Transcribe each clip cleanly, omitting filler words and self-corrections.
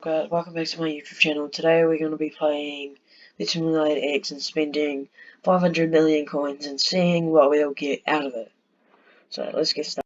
Guys, welcome back to my YouTube channel. Today we're going to be playing the Simulator X and spending 500 million coins and seeing what we'll get out of it. So let's get started.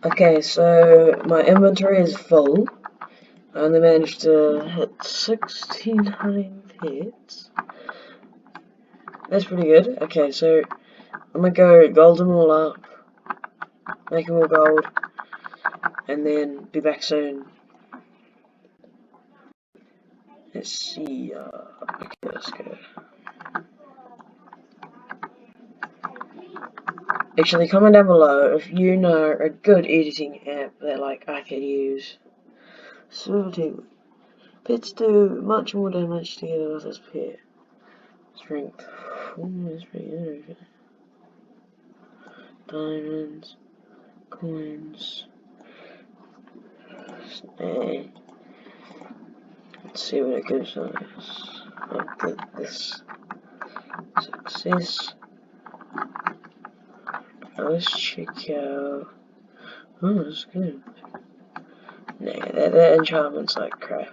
Okay, so my inventory is full. I only managed to hit 1600 hits. That's pretty good. Okay, so I'm gonna go gold them all up, make them all gold, and then be back soon. Let's see, okay, let's go. Actually, comment down below if you know a good editing app that I could use. So pets do much more damage together with this pet. Strength. That's pretty good. Diamonds, coins. Let's see what it gives us. I'll get this success. Let's check out. Oh, that's good. Nah, that enchantment's like crap.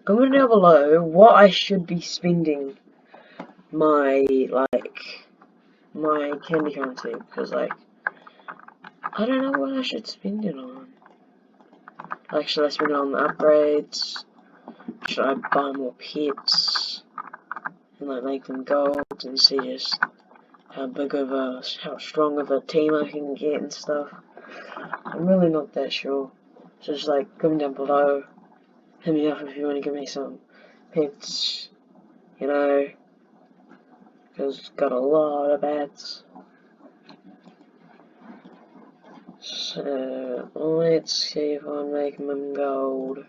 Comment down below what I should be spending my my candy currency, because I don't know what I should spend it on. Should I spend it on the upgrades? Should I buy more pets and make them gold and see just how strong of a team I can get and stuff? I'm really not that sure. Just comment down below. Hit me up if you want to give me some pets, you know, because it's got a lot of bats. So, let's see if I make them gold.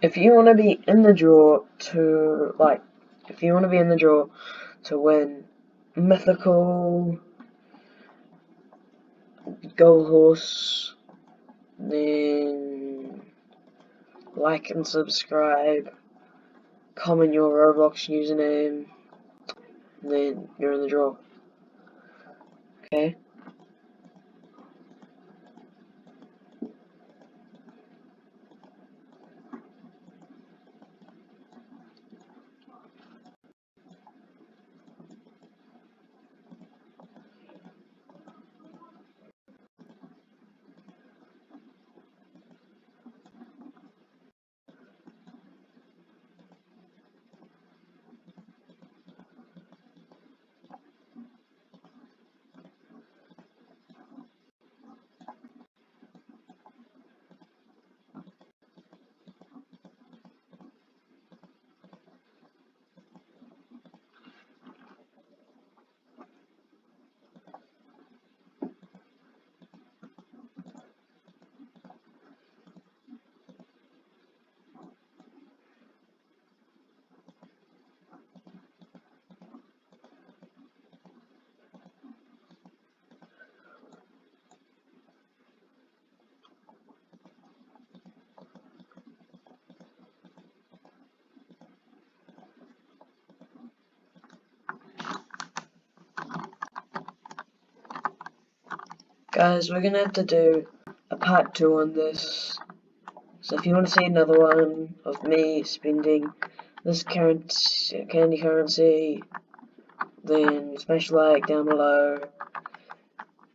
If you want to be in the draw to win mythical gold horse, then like and subscribe, comment your Roblox username, and then you're in the draw. Okay? Guys, we're gonna have to do a part 2 on this. So if you want to see another one of me spending this candy currency, then smash like down below.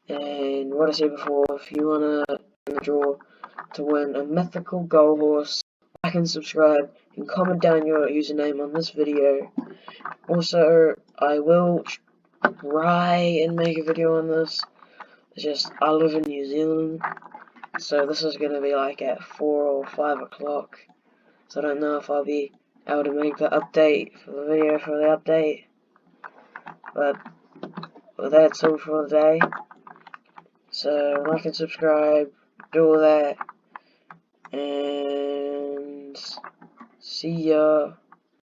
And what I said before, if you wanna in the draw to win a mythical gold horse, like and subscribe and comment down your username on this video. Also, I will try and make a video on this. It's just I live in New Zealand, so this is gonna be at 4 or 5 o'clock. So I don't know if I'll be able to make the update for the video for the update. But that's all for today. So like and subscribe, do all that, and see ya.